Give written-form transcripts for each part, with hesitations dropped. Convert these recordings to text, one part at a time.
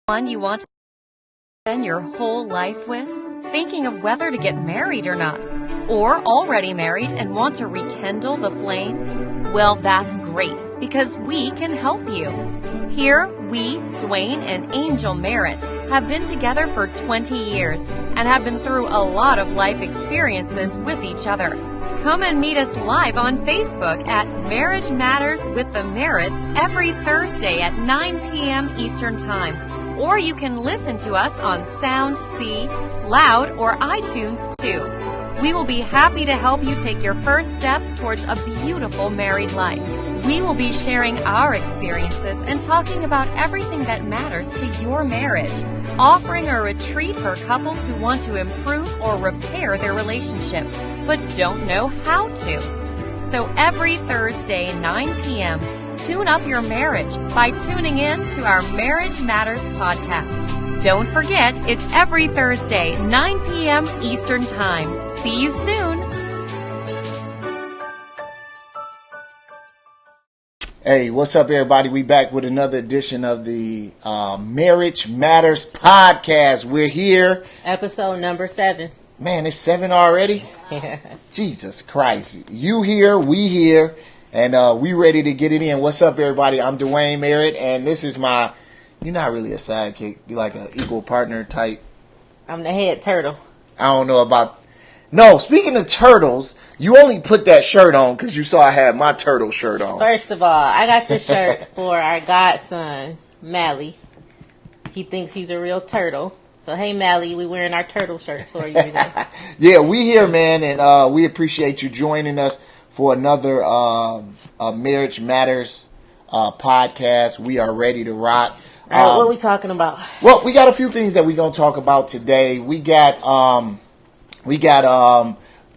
One you want to spend your whole life with? Thinking of whether to get married or not? Or already married and want to rekindle the flame? Well, that's great, because we can help you. Here, we, Dwayne and Angel Merritt, have been together for 20 years and have been through a lot of life experiences with each other. Come and meet us live on Facebook at Marriage Matters with the Merritts every Thursday at 9 p.m. Eastern Time. Or you can listen to us on Sound C, Loud, or iTunes too. We will be happy to help you take your first steps towards a beautiful married life. We will be sharing our experiences and talking about everything that matters to your marriage, offering a retreat for couples who want to improve or repair their relationship, but don't know how to. So every Thursday, 9 p.m., tune up your marriage by tuning in to our Marriage Matters podcast. Don't forget, it's every Thursday, 9 p.m. Eastern Time. See you soon. Hey, what's up, everybody? We back with another edition of the Marriage Matters podcast. We're here. Episode number 7. Man, it's 7 already? Jesus Christ. You here, we here. And we ready to get it in. What's up, everybody? I'm Dwayne Merritt, and this is my... You're not really a sidekick. You're like an equal partner type. I'm the head turtle. I don't know about... No, speaking of turtles, you only put that shirt on because you saw I had my turtle shirt on. First of all, I got this shirt for our godson, Mally. He thinks he's a real turtle. So, hey, Mally, we wearing our turtle shirts for you today. Yeah, we here, man, and we appreciate you joining us for another Marriage Matters podcast. We are ready to rock. All right, what are we talking about? Well, we got a few things that we're going to talk about today. We got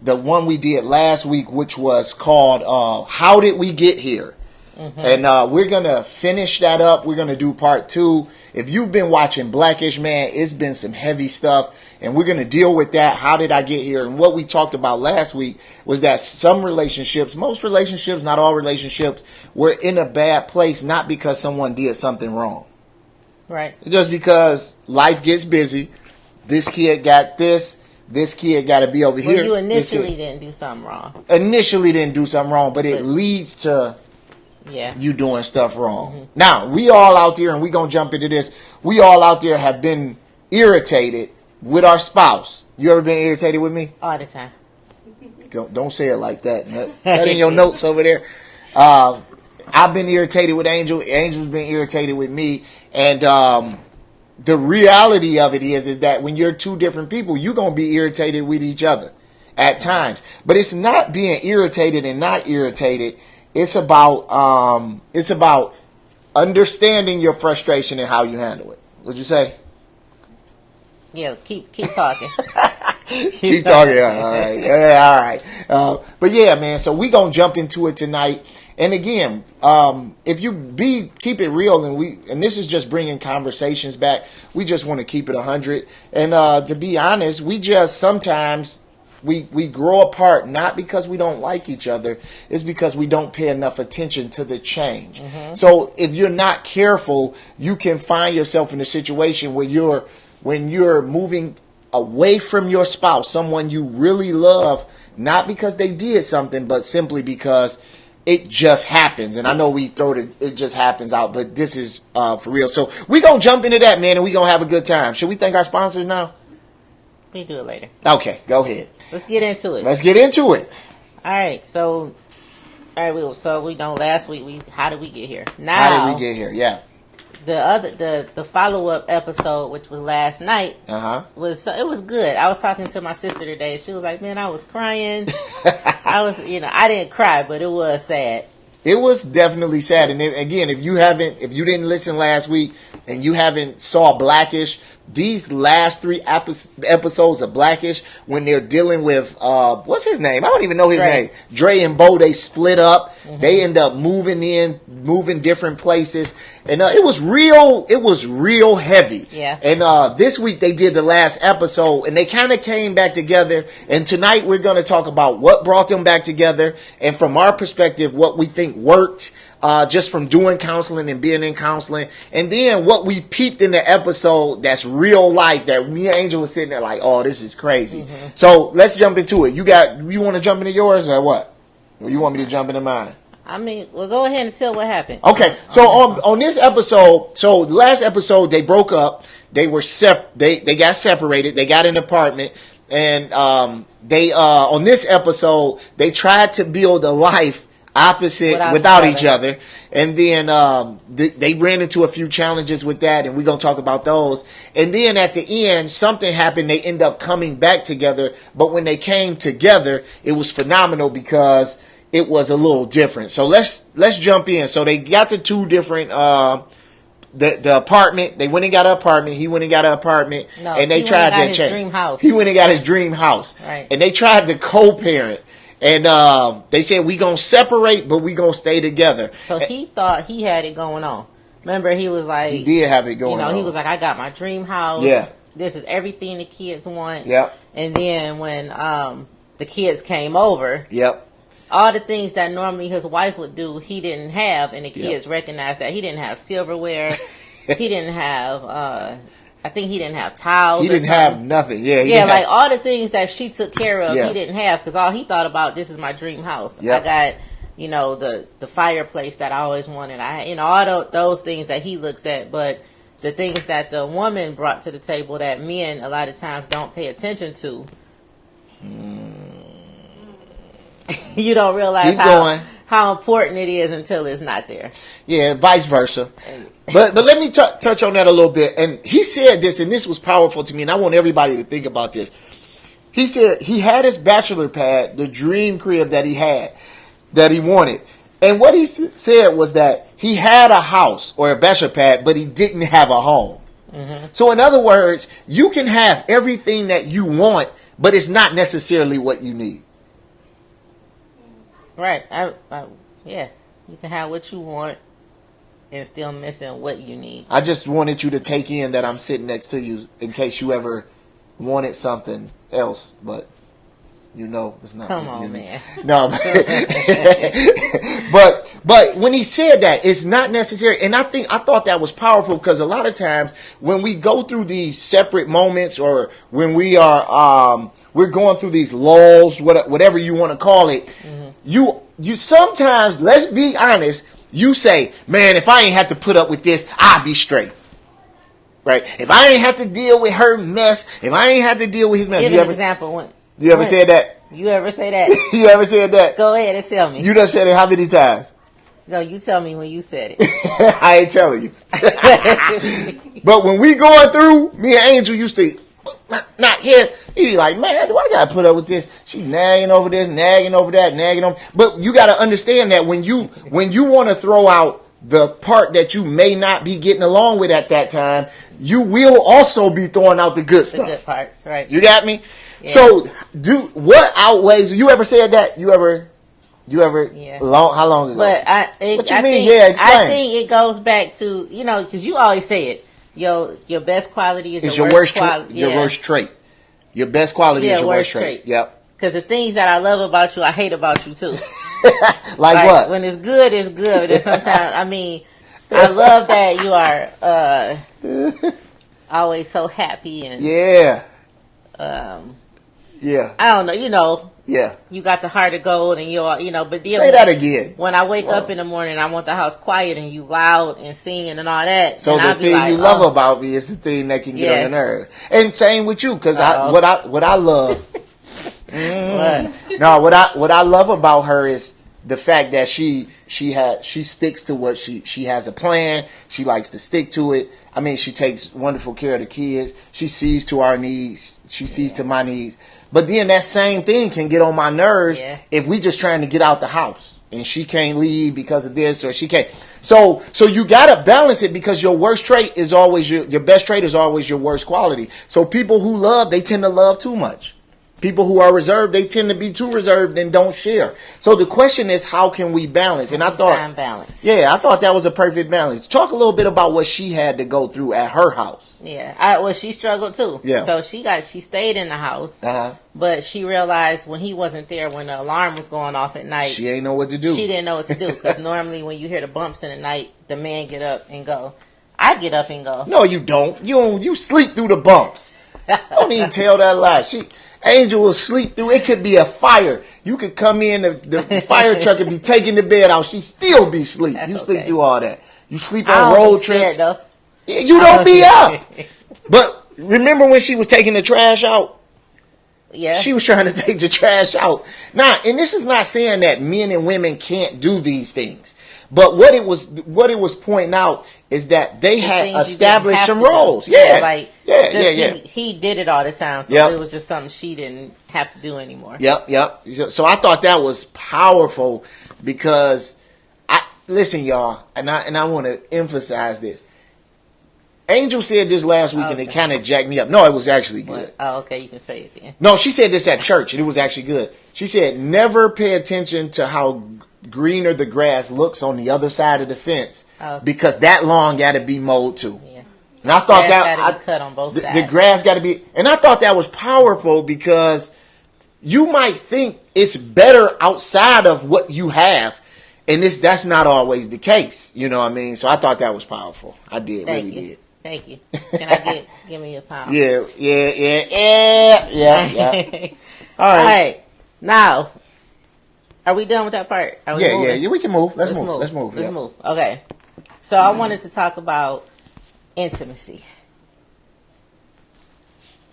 the one we did last week, which was called How Did We Get Here? Mm-hmm. And we're going to finish that up. We're going to do part 2. If you've been watching Blackish, man, it's been some heavy stuff. And we're going to deal with that. How did I get here? And what we talked about last week was that some relationships, most relationships, not all relationships, were in a bad place, not because someone did something wrong. Right. Just because life gets busy. This kid got this. This kid got to be over here. You initially didn't do something wrong. Initially didn't do something wrong, but it leads to you doing stuff wrong. Mm-hmm. Now, we all out there, and we're going to jump into this, we all out there have been irritated with our spouse. You ever been irritated with me? All the time. Don't say it like that. That in your notes over there. I've been irritated with Angel. Angel's been irritated with me. And the reality of it is that when you're two different people, you're going to be irritated with each other at times. But it's not being irritated and not irritated. It's about understanding your frustration and how you handle it. What'd you say? Yeah, keep talking. Keep talking. All right. Yeah, all right. But yeah, man. So we gonna jump into it tonight. And again, if you keep it real, and this is just bringing conversations back. We just want to keep it 100. And to be honest, we just sometimes we grow apart not because we don't like each other. It's because we don't pay enough attention to the change. Mm-hmm. So if you're not careful, you can find yourself in a situation where when you're moving away from your spouse, someone you really love, not because they did something, but simply because it just happens. And I know we throw it just happens out, but this is for real. So we're going to jump into that, man, and we're going to have a good time. Should we thank our sponsors now? We do it later. Okay, go ahead. Let's get into it. All right. So we know last week how did we get here? How did we get here? Yeah. The follow-up episode, which was last night, it was good. I was talking to my sister today. She was like, man, I was crying. I didn't cry, but it was sad. It was definitely sad. And again, if you didn't listen last week and you haven't saw Blackish, these last 3 episodes of Blackish, when they're dealing with, what's his name? I don't even know his name. Dre and Bo, they split up. Mm-hmm. They end up moving in moving different places, and it was real heavy. Yeah. And this week they did the last episode, and they kind of came back together. And tonight we're going to talk about what brought them back together, and from our perspective, what we think worked. Just from doing counseling and being in counseling, and then what we peeped in the episode that's real life, that me and Angel was sitting there like, oh, this is crazy. Mm-hmm. So let's jump into it. You want to jump into yours or what? Or you want me to jump into mine? I mean, well, go ahead and tell what happened. Okay, so on this episode, so the last episode they broke up. They were they got separated. They got an apartment, and they on this episode they tried to build a life opposite without each other, and then they ran into a few challenges with that, and we're gonna talk about those. And then at the end something happened. They end up coming back together, but when they came together it was phenomenal because it was a little different. So let's jump in. So they got the two different the apartment. They went and got an apartment. He went and got an apartment, and they tried to change. Dream house. He went and got his dream house, right? And they tried to co-parent. And they said, we going to separate, but we going to stay together. So he thought he had it going on. Remember, he was like... He did have it going on. He was like, I got my dream house. Yeah. This is everything the kids want. Yep. And then when the kids came over... Yep. All the things that normally his wife would do, he didn't have. And the kids recognized that. He didn't have silverware. He didn't have... I think he didn't have towels. He didn't have nothing. Yeah, like all the things that she took care of, he didn't have because all he thought about, this is my dream house. Yep. I got, the fireplace that I always wanted. All those things that he looks at, but the things that the woman brought to the table that men a lot of times don't pay attention to. You don't realize how important it is until it's not there. Yeah, vice versa. But let me touch on that a little bit. And he said this, and this was powerful to me, and I want everybody to think about this. He said he had his bachelor pad, the dream crib that he had, that he wanted. And what he said was that he had a house or a bachelor pad, but he didn't have a home. Mm-hmm. So in other words, you can have everything that you want, but it's not necessarily what you need. Right. Yeah. You can have what you want and still missing what you need. I just wanted you to take in that I'm sitting next to you in case you ever wanted something else, but it's not. Come on, man. No, but when he said that, it's not necessary, and I thought that was powerful because a lot of times when we go through these separate moments, or when we are we're going through these lulls, whatever you want to call it, mm-hmm. you sometimes, let's be honest, you say, man, if I ain't have to put up with this, I'll be straight. Right? If I ain't have to deal with her mess, if I ain't have to deal with his mess. Give an example. You ever said that? You ever say that? You ever said that? Go ahead and tell me. You done said it how many times? No, you tell me when you said it. I ain't telling you. But when we going through, me and Angel used to, not here. He be like, man, do I gotta put up with this? She nagging over this, nagging over that, nagging on. But you gotta understand that when you want to throw out the part that you may not be getting along with at that time, you will also be throwing out the good stuff. The good parts, right? You got me? Yeah. So, what outweighs? You ever said that? You ever? Yeah. How long ago? But what you mean? Yeah, explain. I think it goes back to because you always say it. Your best quality is your worst quality. Your worst trait. Your best quality is your worst trait. Yep. Because the things that I love about you, I hate about you too. like what? When it's good, it's good. And sometimes, I love that you are always so happy and yeah. I don't know. Yeah. You got the heart of gold, and but then say that again. When I wake up in the morning, I want the house quiet and you loud and singing and all that. So the thing you love about me is the thing that can get on the nerve. And same with you, because what I love. No, what I love about her is the fact that she sticks to what she has a plan. She likes to stick to it. She takes wonderful care of the kids. She sees to our needs. She sees to my needs. But then that same thing can get on my nerves if we just trying to get out the house and she can't leave because of this, or she can't. So you gotta balance it, because your worst trait is always your best trait is always your worst quality. So people who love, they tend to love too much. People who are reserved, they tend to be too reserved and don't share. So the question is, how can we balance? And I thought, balance. Yeah, I thought that was a perfect balance. Talk a little bit about what she had to go through at her house. Yeah, well, she struggled too. Yeah. So she stayed in the house, but she realized when he wasn't there, when the alarm was going off at night, she ain't know what to do. She didn't know what to do because normally when you hear the bumps in the night, the man get up and go. I get up and go. No, you don't. You sleep through the bumps. Don't even tell that lie. Angel will sleep through. It could be a fire. You could come in, the fire truck could be taking the bed out. She still be asleep. You sleep through all that. You sleep on road trips. Though. You don't be up. But remember when she was taking the trash out? Yeah. She was trying to take the trash out. Now, and this is not saying that men and women can't do these things. But what it was pointing out is that they had established some roles. Yeah. He did it all the time. So it was just something she didn't have to do anymore. Yep. So I thought that was powerful because listen, y'all, and I want to emphasize this. Angel said this last week and it kind of jacked me up. No, it was actually good. Oh, okay, you can say it then. No, she said this at church and it was actually good. She said, never pay attention to how greener the grass looks on the other side of the fence because that lawn got to be mowed too. Yeah. And I thought that cut on both sides. The grass got to be, and I thought that was powerful because you might think it's better outside of what you have, and that's not always the case. You know what I mean? So I thought that was powerful. I did. Thank you. Can I give me a pound? Yeah. All right. Now, are we done with that part? Yeah. We can move. Let's move. Okay. So I wanted to talk about intimacy.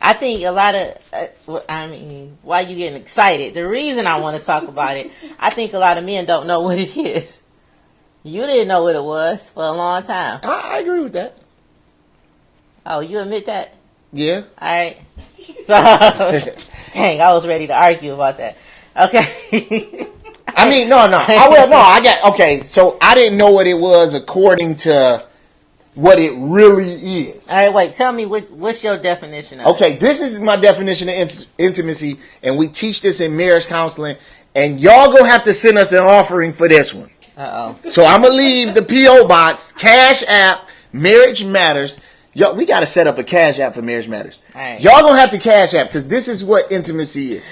I think a lot of, why you getting excited? The reason I want to talk about it, I think a lot of men don't know what it is. You didn't know what it was for a long time. I agree with that. Oh, you admit that? Yeah. All right. So, dang, I was ready to argue about that. Okay. Okay, so I didn't know what it was according to what it really is. All right, wait, tell me what's your definition of it? Okay, this is my definition of intimacy, and we teach this in marriage counseling, and y'all gonna have to send us an offering for this one. Uh-oh. So I'm gonna leave the P.O. box, Cash App, Marriage Matters. Yo, we gotta set up a Cash App for Marriage Matters. All right. Y'all gonna have to Cash App, because this is what intimacy is.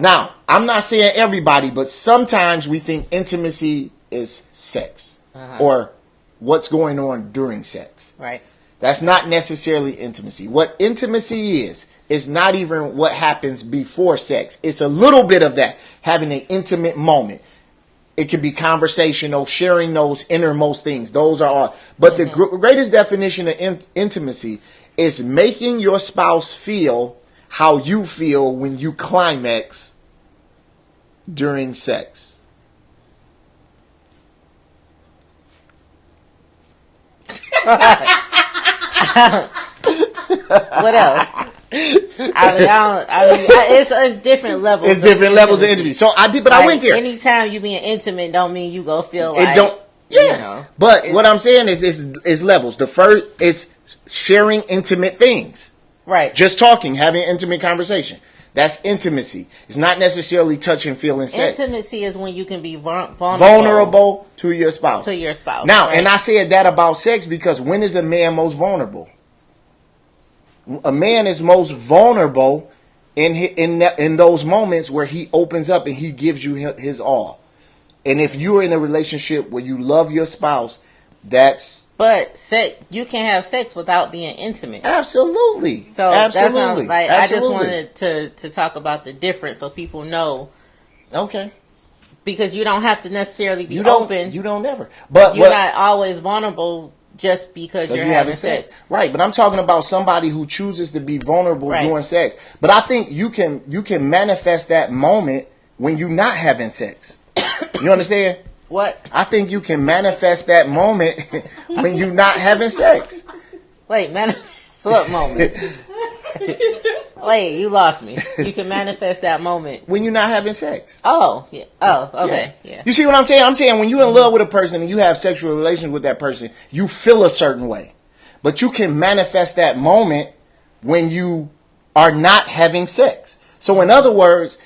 Now, I'm not saying everybody, but sometimes we think intimacy is sex or what's going on during sex. Right. That's not necessarily intimacy. What intimacy is not even what happens before sex. It's a little bit of that, having an intimate moment. It can be conversational, sharing those innermost things. Those are all. But the greatest definition of intimacy is making your spouse feel how you feel when you climax during sex. What else? It's different levels. It's different levels of intimacy. So I went there. Anytime you being intimate, don't mean you go feel like it don't. Yeah. You know, but what I'm saying is levels. The first is sharing intimate things. Right. Just talking, having an intimate conversation. That's intimacy. It's not necessarily touching, feeling sex. Intimacy is when you can be vulnerable to your spouse. Now, and I said that about sex because when is a man most vulnerable? A man is most vulnerable in those moments where he opens up and he gives you his all. And if you're in a relationship where you love your spouse, But you can have sex without being intimate. Absolutely. So absolutely. I just wanted to talk about the difference so people know. Okay. Because you don't have to necessarily be open. You don't ever. But you're not always vulnerable just because you're having sex. Right, but I'm talking about somebody who chooses to be vulnerable during sex. But I think you can manifest that moment when you're not having sex. You understand? What? I think you can manifest that moment when you're not having sex. Wait, manifest what moment? Wait, you lost me. You can manifest that moment when you're not having sex. Oh, yeah. Oh, okay. Yeah. You see what I'm saying? I'm saying when you're in love with a person and you have sexual relations with that person, you feel a certain way. But you can manifest that moment when you are not having sex. So in other words,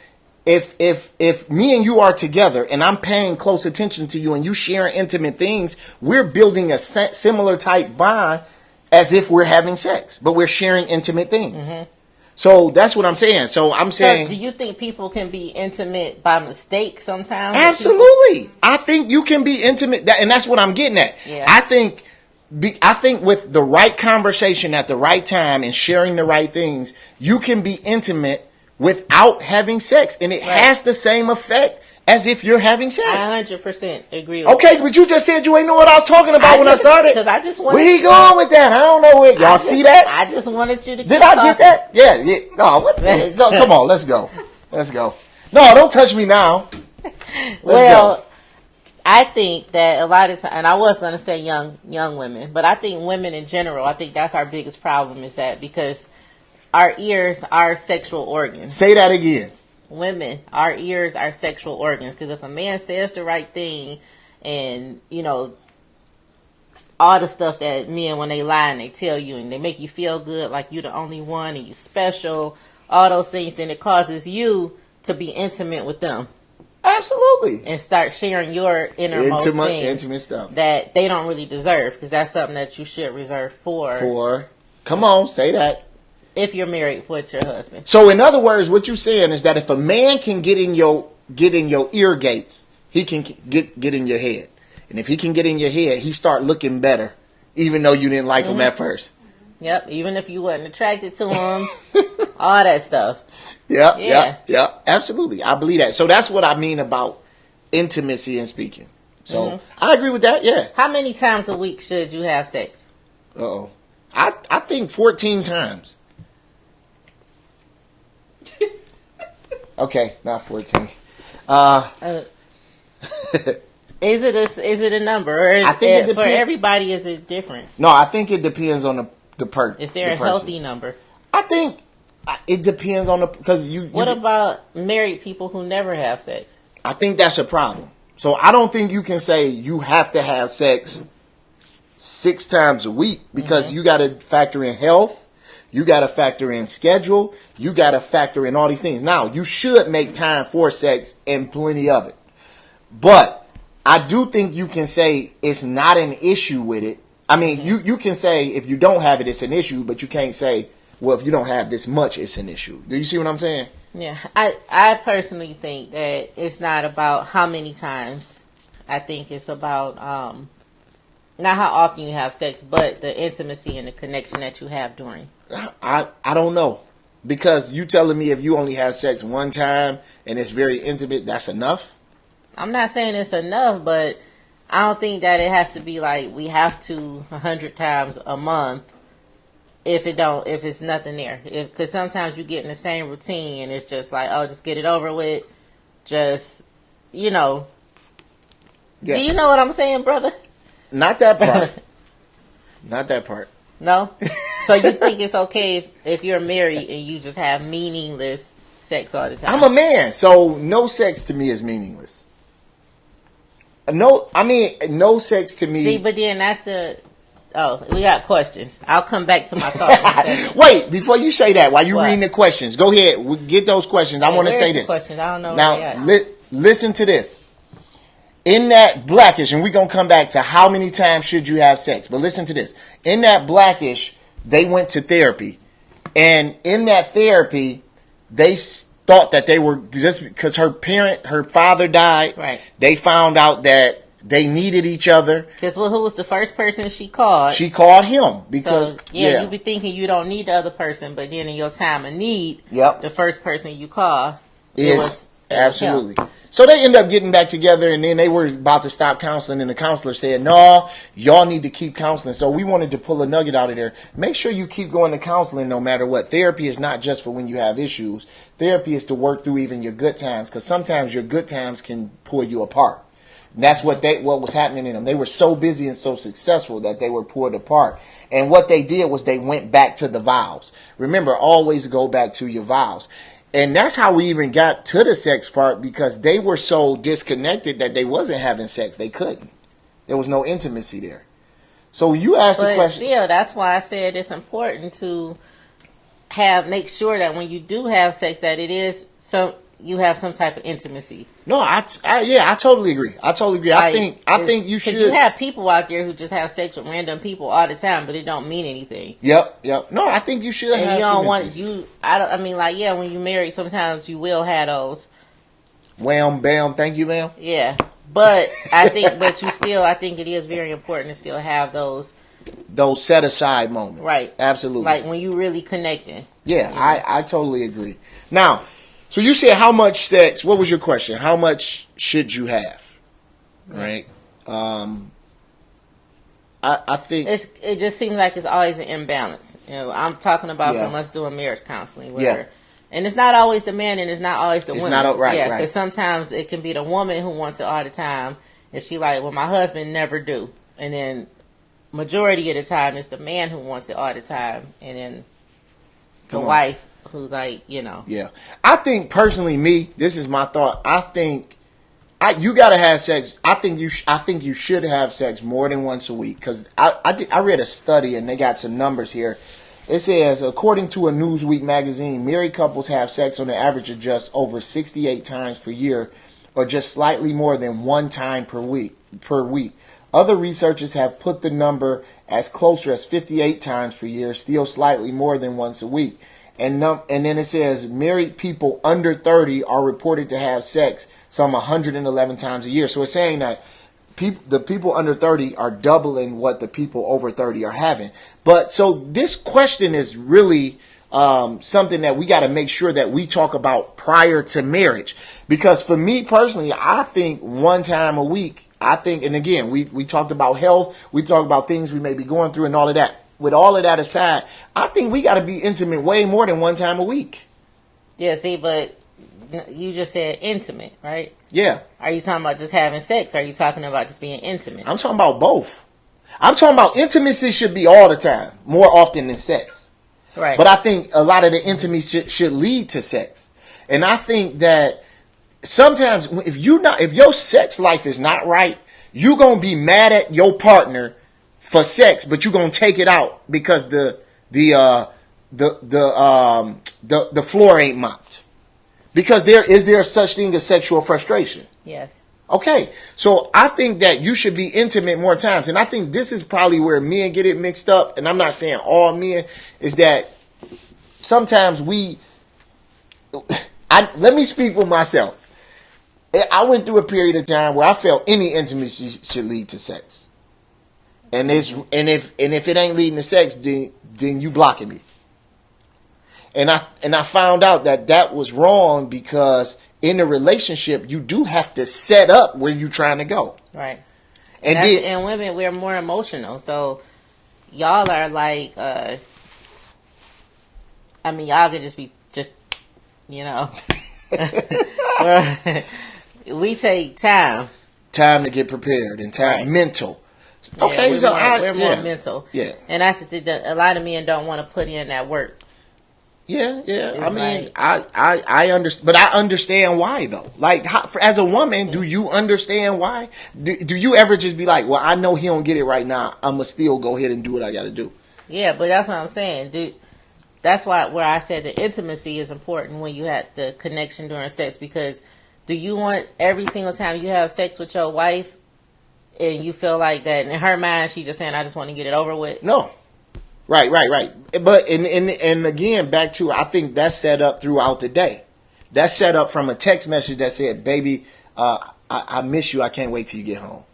if me and you are together and I'm paying close attention to you and you sharing intimate things, we're building a similar type bond as if we're having sex, but we're sharing intimate things. Mm-hmm. So that's what I'm saying. So I'm saying, do you think people can be intimate by mistake sometimes? Absolutely. I think you can be intimate, and that's what I'm getting at. Yeah. I think with the right conversation at the right time and sharing the right things, you can be intimate without having sex, and it has the same effect as if you're having sex. I 100% agree with Okay, but you just said you ain't know what I was talking about when I started. Because I just wanted. Where he going with that? I don't know where. Y'all see that? I just wanted you to. Did I get that? Yeah. No, what? No, come on, let's go. No, don't touch me now. Let's go. I think that a lot of times, and I was going to say young women, but I think women in general, I think that's our biggest problem, is that because our ears are sexual organs. Say that again. Women, our ears are sexual organs, because if a man says the right thing, and all the stuff that men, when they lie and they tell you and they make you feel good like you're the only one and you special, all those things, then it causes you to be intimate with them. Absolutely. And start sharing your innermost things, intimate stuff that they don't really deserve, because that's something that you should reserve for. Come on, say that. If you're married with your husband. So in other words, what you're saying is that if a man can get in your ear gates, he can get in your head. And if he can get in your head, he start looking better, even though you didn't like him at first. Yep, even if you wasn't attracted to him, all that stuff. Yep, absolutely. I believe that. So that's what I mean about intimacy and speaking. So I agree with that, yeah. How many times a week should you have sex? Uh-oh. I think 14 times. Okay, not 14. Is it a number, or I think it for everybody? Is it different? No, I think it depends on the person. Is there a healthy number? I think it depends on because you. What about married people who never have sex? I think that's a problem. So I don't think you can say you have to have sex 6 times a week, because you got to factor in health. You got to factor in schedule. You got to factor in all these things. Now, you should make time for sex and plenty of it. But I do think you can say it's not an issue with it. I mean, you can say if you don't have it, it's an issue, but you can't say, well, if you don't have this much, it's an issue. Do you see what I'm saying? Yeah. I personally think that it's not about how many times. I think it's about not how often you have sex, but the intimacy and the connection that you have during. I don't know. Because you telling me if you only have sex one time and it's very intimate, that's enough? I'm not saying it's enough, but I don't think that it has to be like we have to 100 times a month if it's nothing there. Because sometimes you get in the same routine and it's just like, oh, just get it over with. Just, Yeah. Do you know what I'm saying, brother? Not that part. Not that part. No? So you think it's okay if you're married and you just have meaningless sex all the time? I'm a man, so no sex to me is meaningless. No sex to me. See, but then that's the... Oh, we got questions. I'll come back to my thoughts. Wait, before you say that, while you're reading the questions, go ahead. We'll get those questions. I want to say this. Questions? I don't know. Now, listen to this. In that Blackish, and we're going to come back to how many times should you have sex. But listen to this. In that Blackish, they went to therapy. And in that therapy, they thought that they were, just because her father died. Right. They found out that they needed each other. Because who was the first person she called? She called him. Because, you be thinking you don't need the other person. But then in your time of need, the first person you call is absolutely. So they end up getting back together, and then they were about to stop counseling, and the counselor said, no, y'all need to keep counseling. So we wanted to pull a nugget out of there. Make sure you keep going to counseling no matter what. Therapy is not just for when you have issues. Therapy is to work through even your good times, because sometimes your good times can pull you apart. And that's what was happening in them. They were so busy and so successful that they were pulled apart. And what they did was they went back to the vows. Remember, always go back to your vows. And that's how we even got to the sex part, because they were so disconnected that they wasn't having sex. They couldn't. There was no intimacy there. So you asked the question. Still, that's why I said it's important to make sure that when you do have sex, that it is you have some type of intimacy. No, I totally agree. I think you should. Because you have people out there who just have sex with random people all the time, but it don't mean anything. Yep. No, I think you should have. And you don't want you. I mean, like, yeah, when you married, sometimes you will have those. Wham, bam, thank you, ma'am. Yeah, but I think it is very important to still have those set aside moments. Right. Absolutely. Like when you really connecting. Yeah, I totally agree. Now, so you said how much sex? What was your question? How much should you have? Right. I think it just seems like it's always an imbalance. You know, I'm talking about from us doing marriage counseling. And it's not always the man, and it's not always the woman. Right. Because sometimes it can be the woman who wants it all the time, and she like, well, my husband never do. And then majority of the time, it's the man who wants it all the time, and then the wife who's like, you know. Yeah. I think personally, this is my thought. I think you gotta have sex. I think you should have sex more than once a week. Because I read a study, and they got some numbers here. It says, according to a Newsweek magazine, married couples have sex on an average of just over 68 times per year, or just slightly more than 1 time per week. Other researchers have put the number as closer as 58 times per year, still slightly more than once a week. And then it says married people under 30 are reported to have sex some 111 times a year. So it's saying that the people under 30 are doubling what the people over 30 are having. But so this question is really something that we got to make sure that we talk about prior to marriage. Because for me personally, I think 1 time a week, and again, we talked about health, we talked about things we may be going through and all of that. With all of that aside, I think we got to be intimate way more than 1 time a week. Yeah, see, but you just said intimate, right? Yeah. Are you talking about just having sex? Or are you talking about just being intimate? I'm talking about both. I'm talking about intimacy should be all the time, more often than sex. Right. But I think a lot of the intimacy should lead to sex. And I think that sometimes if your sex life is not right, you're going to be mad at your partner for sex, but you're going to take it out because the floor ain't mopped. Because there is such thing as sexual frustration. Yes. Okay, so I think that you should be intimate more times. And I think this is probably where men get it mixed up. And I'm not saying all men, is that sometimes let me speak for myself. I went through a period of time where I felt any intimacy should lead to sex. And if it ain't leading to sex, then you blocking me. And I found out that was wrong, because in a relationship you do have to set up where you're trying to go. Right. And women, we're more emotional, so y'all are like, y'all could just be we take time to get prepared and time, right. Mental. Okay, we're more mental. Yeah, and that's the thing that a lot of men don't want to put in that work. Yeah. I mean, I understand, but I understand why though. Like, as a woman, do you understand why? Do you ever just be like, well, I know he don't get it right now, I'ma still go ahead and do what I got to do? Yeah, but that's what I'm saying. That's where I said the intimacy is important when you have the connection during sex. Because do you want every single time you have sex with your wife, and you feel like that in her mind she just saying, I just want to get it over with? No. Right. But and again, back to, I think that's set up throughout the day. That's set up from a text message that said, baby, I miss you, I can't wait till you get home.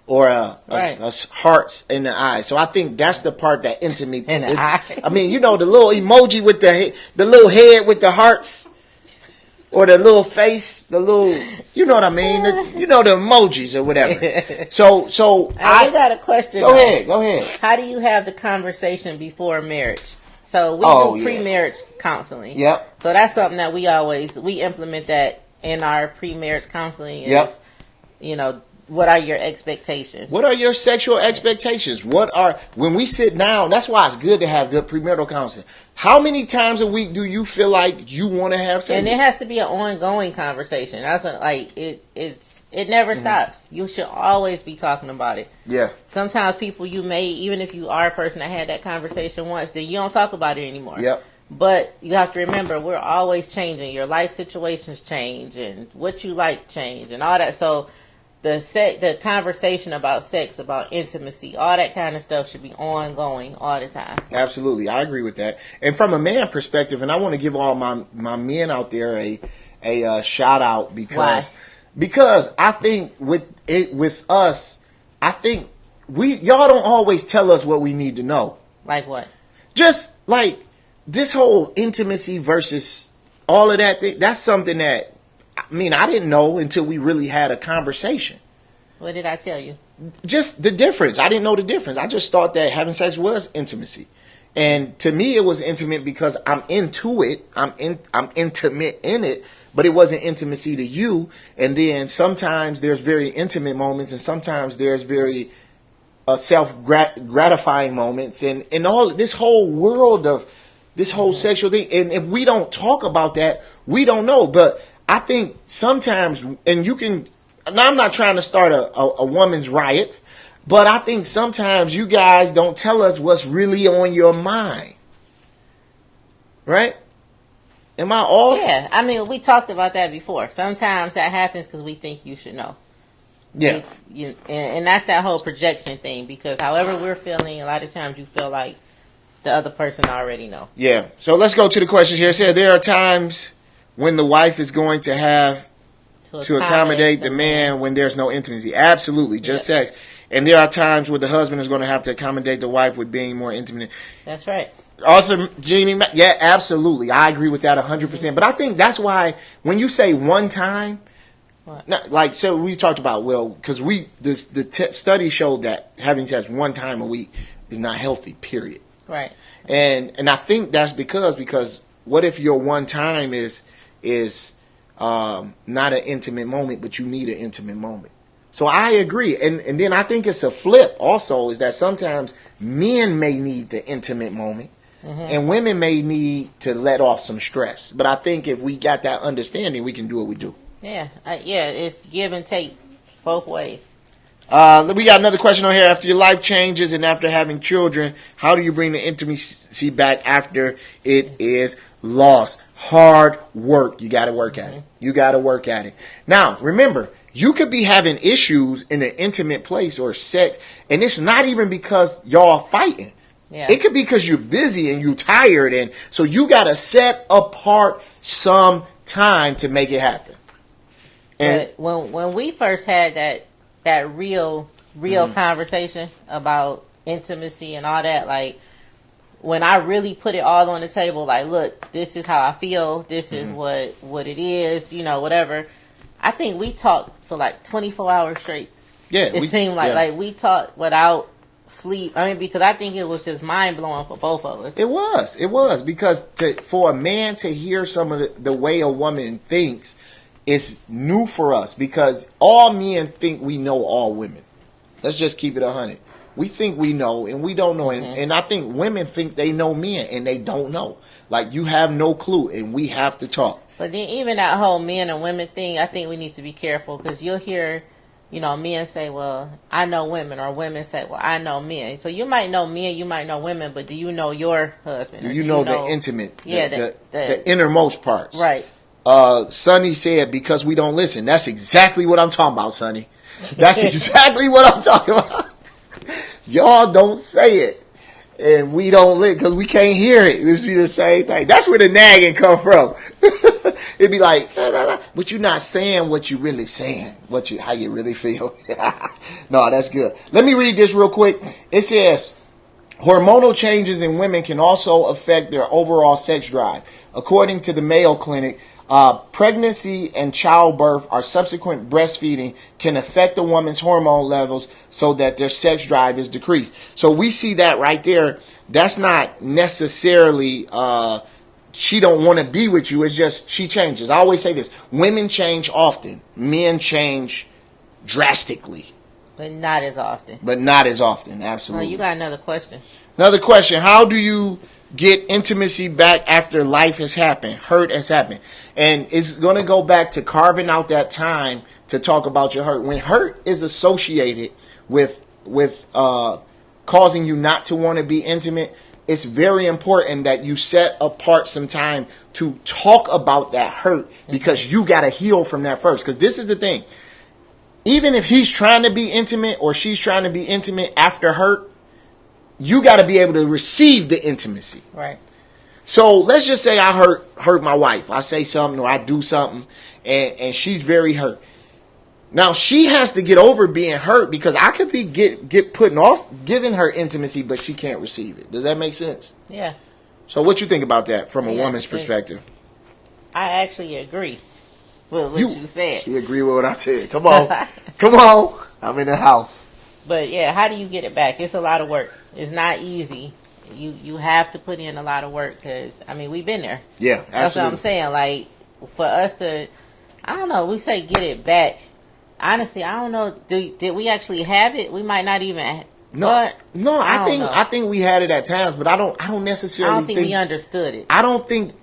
Or right. Hearts in the eyes. So I think that's the part that intimate. In the eye. I mean, the little emoji with the little head with the hearts. Or the little face, you know what I mean? The emojis or whatever. So I got a question. Go ahead. How do you have the conversation before marriage? So we do pre-marriage counseling. Yep. So that's something that we implement that in our pre-marriage counseling. Is, what are your expectations? What are your sexual expectations? When we sit down, that's why it's good to have good premarital counseling. How many times a week do you feel like you want to have sex? And it has to be an ongoing conversation. That's what, it never stops. You should always be talking about it. Yeah. Sometimes people, you may, even if you are a person that had that conversation once, then you don't talk about it anymore. Yep. But you have to remember, we're always changing. Your life situations change, and what you like change, and all that. So the conversation about sex, about intimacy, all that kind of stuff should be ongoing all the time. Absolutely, I agree with that. And from a man perspective, and I want to give all my men out there a shout out because I think with us, I think y'all don't always tell us what we need to know. Like what? Just like this whole intimacy versus all of that thing, that's something that, I mean, I didn't know until we really had a conversation. What did I tell you? Just the difference. I didn't know the difference. I just thought that having sex was intimacy. And to me, it was intimate because I'm into it. I'm intimate in it, but it wasn't intimacy to you. And then sometimes there's very intimate moments, and sometimes there's very self-gratifying moments, and all this whole world of this whole sexual thing. And if we don't talk about that, we don't know. But I think sometimes, and you can, now I'm not trying to start a woman's riot, but I think sometimes you guys don't tell us what's really on your mind. Right? Am I off? Yeah, I mean, we talked about that before. Sometimes that happens because we think you should know. Yeah. And that's that whole projection thing, because however we're feeling, a lot of times you feel like the other person already know. Yeah. So let's go to the questions here. It said there are times when the wife is going to have to accommodate the man when there's no intimacy. Absolutely. Just sex. And there are times where the husband is going to have to accommodate the wife with being more intimate. That's right. Arthur Jeannie, yeah, absolutely. I agree with that 100%. But I think that's why when you say one time, like, so we talked about, well, because the study showed that having sex one time a week is not healthy, period. Right. And I think that's because what if your one time is not an intimate moment, but you need an intimate moment? So I agree. And then I think it's a flip also, is that sometimes men may need the intimate moment, and women may need to let off some stress. But I think if we got that understanding, we can do what we do. Yeah, it's give and take both ways. We got another question on here. After your life changes and after having children, how do you bring the intimacy back after it is lost? Hard work. You got to work at it. You got to work at it. Now, remember, you could be having issues in an intimate place or sex, and it's not even because y'all fighting. Yeah. It could be because you're busy and you're tired, and so you got to set apart some time to make it happen. And but when we first had that real conversation about intimacy and all that, like when I really put it all on the table, like, look, this is how I feel, this is what it is, whatever. I think we talked for like 24 hours straight. Yeah, it seemed like we talked without sleep. I mean, because I think it was just mind blowing for both of us. It was because for a man to hear some of the way a woman thinks is new for us, because all men think we know all women. Let's just keep it 100. We think we know, and we don't know. And I think women think they know men, and they don't know. Like, you have no clue, and we have to talk. But then even that whole men and women thing, I think we need to be careful, because you'll hear, men say, well, I know women, or women say, well, I know men. So you might know men, you might know women, but do you know your husband? Do you know the intimate, the innermost parts? Right. Sonny said, because we don't listen. That's exactly what I'm talking about, Sonny. That's exactly what I'm talking about. Y'all don't say it, and we don't listen because we can't hear it. It would be the same thing. That's where the nagging come from. It'd be like, but you're not saying what you really saying, how you really feel. No, that's good. Let me read this real quick. It says, hormonal changes in women can also affect their overall sex drive. According to the Mayo Clinic, pregnancy and childbirth or subsequent breastfeeding can affect a woman's hormone levels so that their sex drive is decreased. So we see that right there. That's not necessarily she don't want to be with you. It's just she changes. I always say this. Women change often. Men change drastically. But not as often. Absolutely. Oh, you got another question. How do you get intimacy back after life has happened, hurt has happened? And it's going to go back to carving out that time to talk about your hurt. When hurt is associated with causing you not to want to be intimate, it's very important that you set apart some time to talk about that hurt, because you got to heal from that first. Because this is the thing. Even if he's trying to be intimate or she's trying to be intimate after hurt, you got to be able to receive the intimacy. Right. So let's just say I hurt my wife. I say something or I do something and she's very hurt. Now she has to get over being hurt, because I could be get putting off giving her intimacy, but she can't receive it. Does that make sense? Yeah. So what you think about that from a woman's perspective? I actually agree with what you said. You agree with what I said. Come on. Come on. I'm in the house. But yeah, how do you get it back? It's a lot of work. It's not easy. You have to put in a lot of work, because, I mean, we've been there. Yeah, absolutely. That's what I'm saying. Like, for us to, I don't know, we say get it back. Honestly, I don't know. Did we actually have it? We might not even. I think we had it at times, but I don't necessarily. I don't think we understood it. I don't think,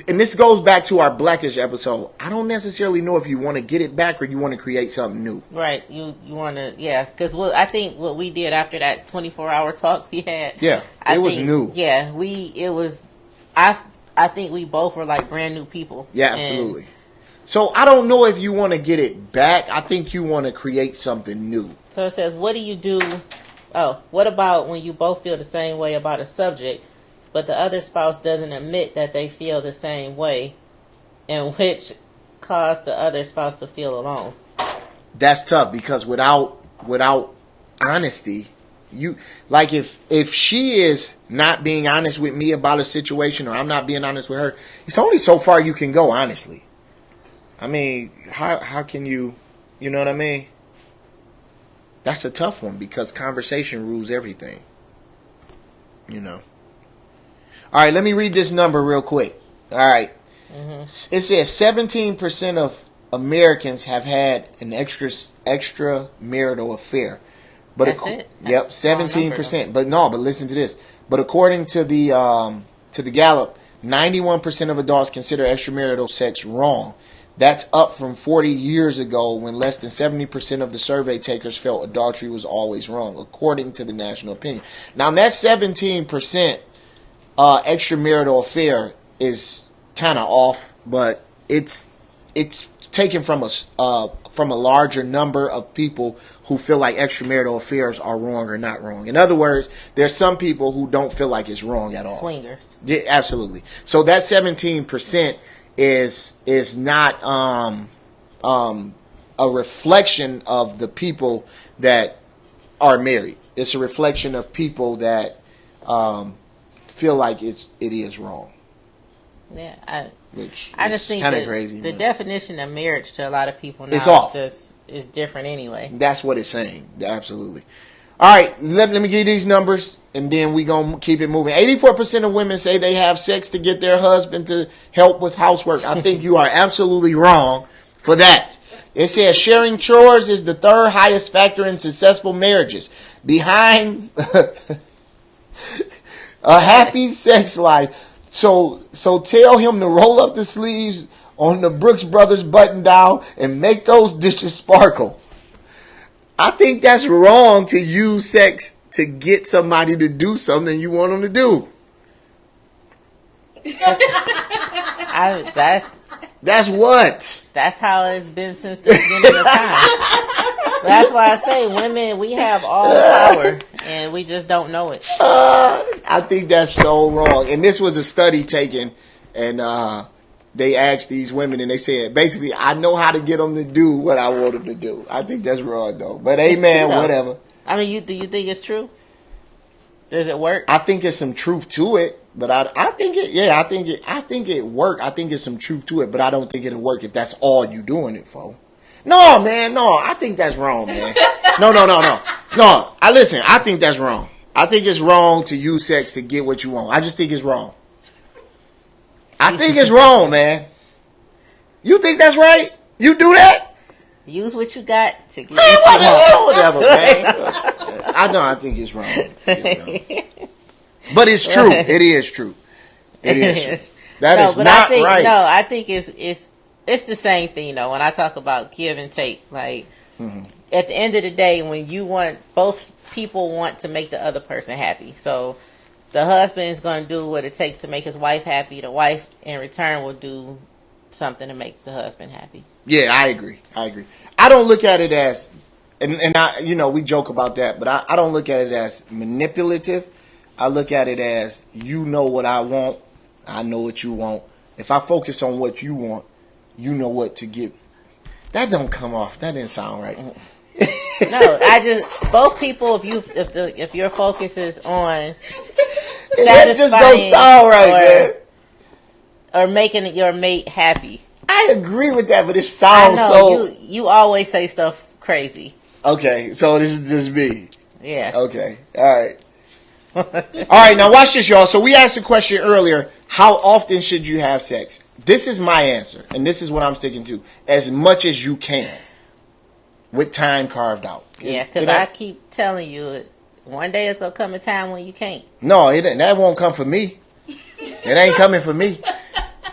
and this goes back to our Blackish episode. I don't necessarily know if you want to get it back or you want to create something new. Right. You want to, yeah. Because I think what we did after that 24-hour talk we had. Yeah, it was new. Yeah, I think we both were like brand new people. Yeah, absolutely. So I don't know if you want to get it back. I think you want to create something new. So it says, what do you do? Oh, what about when you both feel the same way about a subject, but the other spouse doesn't admit that they feel the same way, and which caused the other spouse to feel alone? That's tough, because without honesty, you, like, if she is not being honest with me about a situation, or I'm not being honest with her, it's only so far you can go, honestly. I mean, how can you know what I mean? That's a tough one, because conversation rules everything. You know. All right, let me read this number real quick. All right. Mm-hmm. It says 17% of Americans have had an extramarital affair. But that's it. Yep, 17%. But listen to this. But according to the Gallup, 91% of adults consider extramarital sex wrong. That's up from 40 years ago, when less than 70% of the survey takers felt adultery was always wrong, according to the national opinion. Now, that 17% extramarital affair is kind of off, but it's taken from a larger number of people who feel like extramarital affairs are wrong or not wrong. In other words, there's some people who don't feel like it's wrong at all. Swingers. Yeah, absolutely. So that 17% is not a reflection of the people that are married. It's a reflection of people that feel like it is wrong. Yeah, I just think kind of crazy. The definition of marriage to a lot of people now it's off. is different anyway. That's what it's saying. Absolutely. All right, let me give you these numbers, and then we gonna keep it moving. 84% of women say they have sex to get their husband to help with housework. I think you are absolutely wrong for that. It says sharing chores is the third highest factor in successful marriages, behind a happy sex life. So tell him to roll up the sleeves on the Brooks Brothers button down and make those dishes sparkle. I think that's wrong to use sex to get somebody to do something you want them to do. That's what? That's how it's been since the beginning of time. That's why I say women, we have all the power, and we just don't know it. I think that's so wrong. And this was a study taken, and they asked these women, and they said, basically, I know how to get them to do what I want them to do. I think that's wrong, though. But amen, whatever. I mean, do you think it's true? Does it work? I think there's some truth to it, but I think it work. I think there's some truth to it, but I don't think it'll work if that's all you doing it for. No, man, no. I think that's wrong, man. No. Listen, I think that's wrong. I think it's wrong to use sex to get what you want. I just think it's wrong. I think it's wrong, man. You think that's right? You do that? Use what you got to get what you want. Whatever, man. I think it's wrong. But it's true. It is true. It is true. That is not right. No, I think it's the same thing, when I talk about give and take. Like, at the end of the day, when both people want to make the other person happy. So the husband is going to do what it takes to make his wife happy. The wife, in return, will do something to make the husband happy. Yeah, I agree. I don't look at it as, and I, we joke about that, but I don't look at it as manipulative. I look at it as, what I want, I know what you want. If I focus on what you want, you know what to give. That don't come off. That didn't sound right. No, both people. If your focus is on that just don't sound right, man. Or making your mate happy. I agree with that, but it sounds You always say stuff crazy. Okay, so this is just me. Yeah. Okay. All right. All right. Now watch this, y'all. So we asked a question earlier: how often should you have sex? This is my answer, and this is what I'm sticking to: as much as you can, with time carved out. Yeah, because I keep telling you, one day it's gonna come a time when you can't. No, that won't come for me. It ain't coming for me.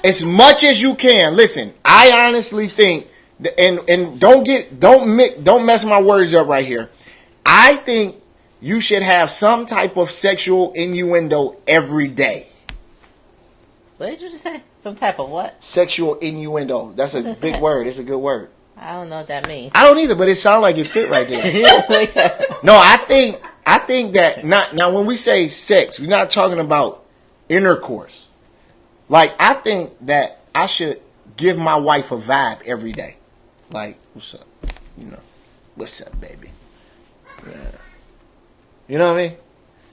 As much as you can. Listen, I honestly think, and don't mess my words up right here. I think you should have some type of sexual innuendo every day. What did you just say? Some type of what? Sexual innuendo. That's a big word. It's a good word. I don't know what that means. I don't either, but it sounds like it fit right there. No, I think that now when we say sex, we're not talking about intercourse. Like, I think that I should give my wife a vibe every day. Like, what's up? What's up, baby? Yeah. You know what I mean?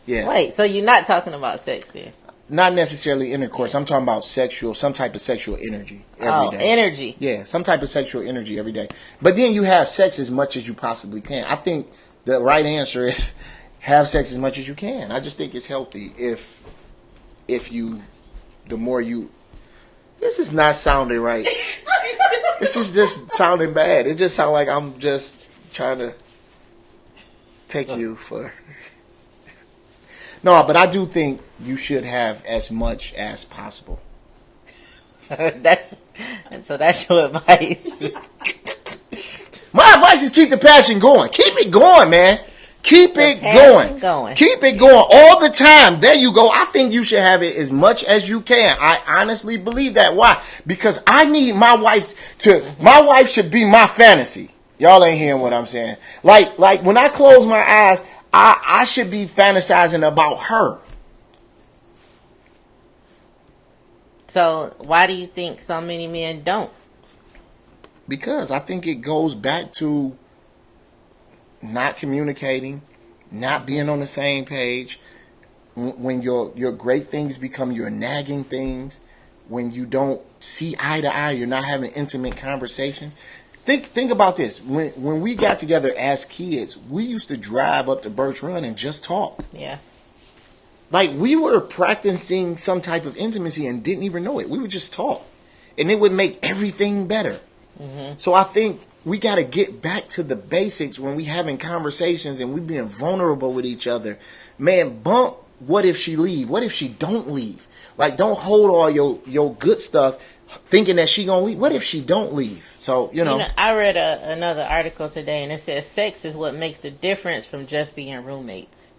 Yeah. Wait, so you're not talking about sex then? Not necessarily intercourse. I'm talking about some type of sexual energy every day. Energy. Yeah, some type of sexual energy every day. But then you have sex as much as you possibly can. I think the right answer is have sex as much as you can. I just think it's healthy if the more you... This is not sounding right. This is just sounding bad. It just sounds like I'm just trying to take you for... No, but I do think you should have as much as possible. That's your advice. My advice is keep the passion going. Keep it going, man. Keep it going. Keep it going all the time. There you go. I think you should have it as much as you can. I honestly believe that. Why? Because I need my wife should be my fantasy. Y'all ain't hearing what I'm saying. Like when I close my eyes, I should be fantasizing about her. So why do you think so many men don't? Because I think it goes back to not communicating, not being on the same page. When your great things become your nagging things, when you don't see eye to eye, you're not having intimate conversations. Think about this. When we got together as kids, we used to drive up to Birch Run and just talk. Yeah. Like, we were practicing some type of intimacy and didn't even know it. We would just talk. And it would make everything better. Mm-hmm. So I think we got to get back to the basics when we having conversations and we being vulnerable with each other. Man, bump, what if she leave? What if she don't leave? Like, don't hold all your good stuff thinking that she gonna leave. What if she don't leave? So, I read another article today, and it says sex is what makes the difference from just being roommates.